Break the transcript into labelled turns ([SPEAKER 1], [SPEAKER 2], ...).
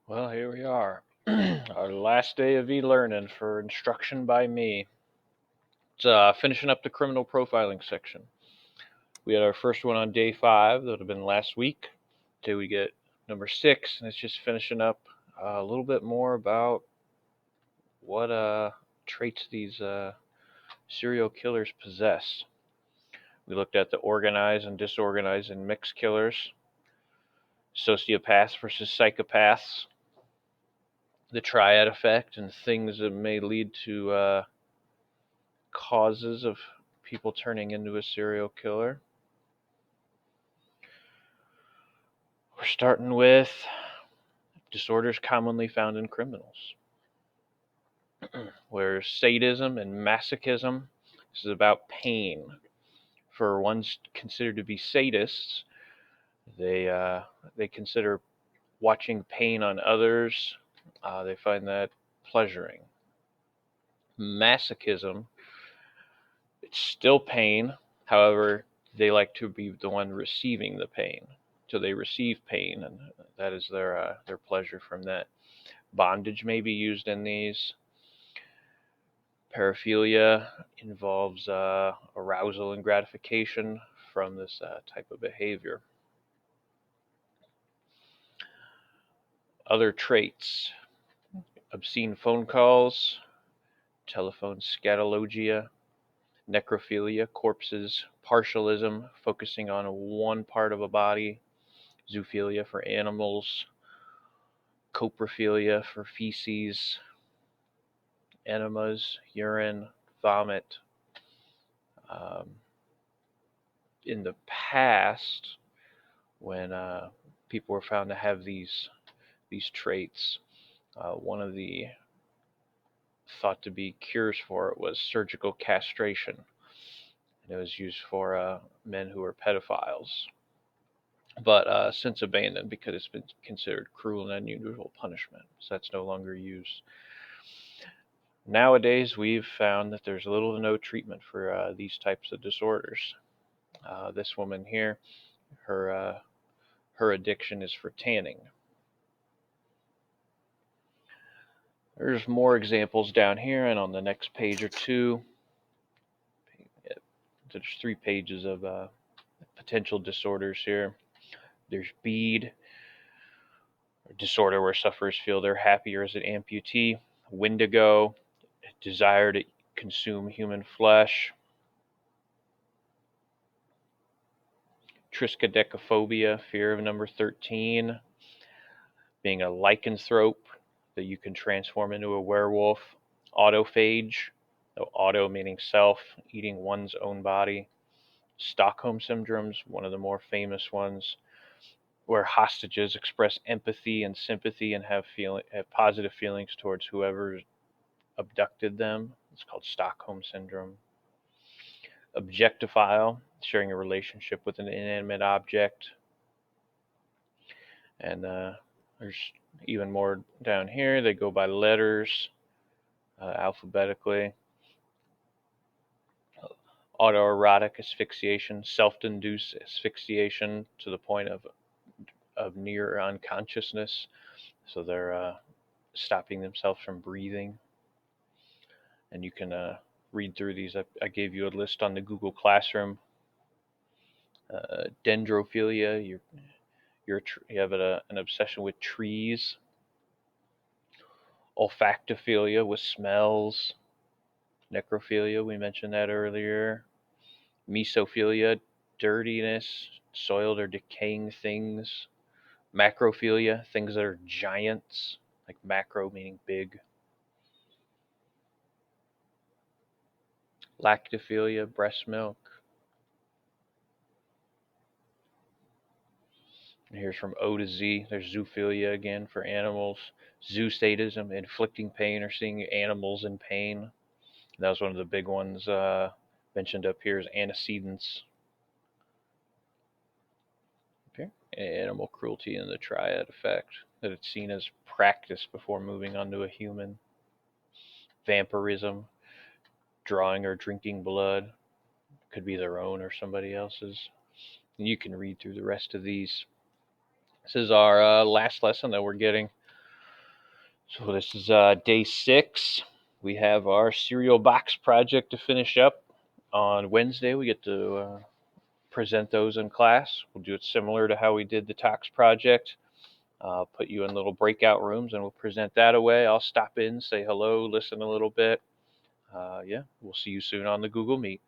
[SPEAKER 1] Well, here we are. Our last day of e-learning for instruction by me. It's finishing up the criminal profiling section. We had our first one on day 5. That would have been last week. Today we get number 6, and it's just finishing up a little bit more about what traits these serial killers possess. We looked at the organized and disorganized and mixed killers, sociopaths versus psychopaths, the triad effect, and things that may lead to causes of people turning into a serial killer. We're starting with disorders commonly found in criminals, where sadism and masochism. This is about pain. For ones considered to be sadists, they consider watching pain on others. They find that pleasuring. Masochism, it's still pain. However, they like to be the one receiving the pain. So they receive pain, and that is their pleasure from that. Bondage may be used in these. Paraphilia involves arousal and gratification from this type of behavior. Other traits: obscene phone calls, telephone scatologia, necrophilia, corpses, partialism, focusing on one part of a body, zoophilia for animals, coprophilia for feces, enemas, urine, vomit. Um, in the past, when people were found to have these traits, one of the thought to be cures for it was surgical castration. And it was used for men who were pedophiles, but since abandoned because it's been considered cruel and unusual punishment. So that's no longer used. Nowadays, we've found that there's little to no treatment for these types of disorders. This woman here, her addiction is for tanning. There's more examples down here, and on the next page or two, there's 3 pages of potential disorders here. There's BEAD, a disorder where sufferers feel they're happier as an amputee. Wendigo, a desire to consume human flesh. Triskaidekaphobia, fear of number 13. Being a lycanthrope, that you can transform into a werewolf. Autophage, auto meaning self, eating one's own body. Stockholm syndrome's one of the more famous ones, where hostages express empathy and sympathy and have positive feelings towards whoever abducted them. It's called Stockholm syndrome. Objectophile, sharing a relationship with an inanimate object. And there's even more down here. They go by letters, alphabetically. Autoerotic asphyxiation, self-induced asphyxiation to the point of near unconsciousness. So they're stopping themselves from breathing. And you can read through these. I gave you a list on the Google Classroom. Dendrophilia, you have an obsession with trees. Olfactophilia with smells. Necrophilia, we mentioned that earlier. Mesophilia, dirtiness, soiled or decaying things. Macrophilia, things that are giants, like macro meaning big. Lactophilia, breast milk. And here's from O to Z. There's zoophilia again for animals. Zoosadism, inflicting pain or seeing animals in pain. That was one of the big ones mentioned up here is antecedents. Okay. Animal cruelty and the triad effect, that it's seen as practice before moving on to a human. Vampirism, drawing or drinking blood, could be their own or somebody else's. You can read through the rest of these. This is our last lesson that we're getting. So this is day 6. We have our cereal box project to finish up. On Wednesday, we get to present those in class. We'll do it similar to how we did the Tox project. Put you in little breakout rooms and we'll present that away. I'll stop in, say hello, listen a little bit. Yeah, we'll see you soon on the Google Meet.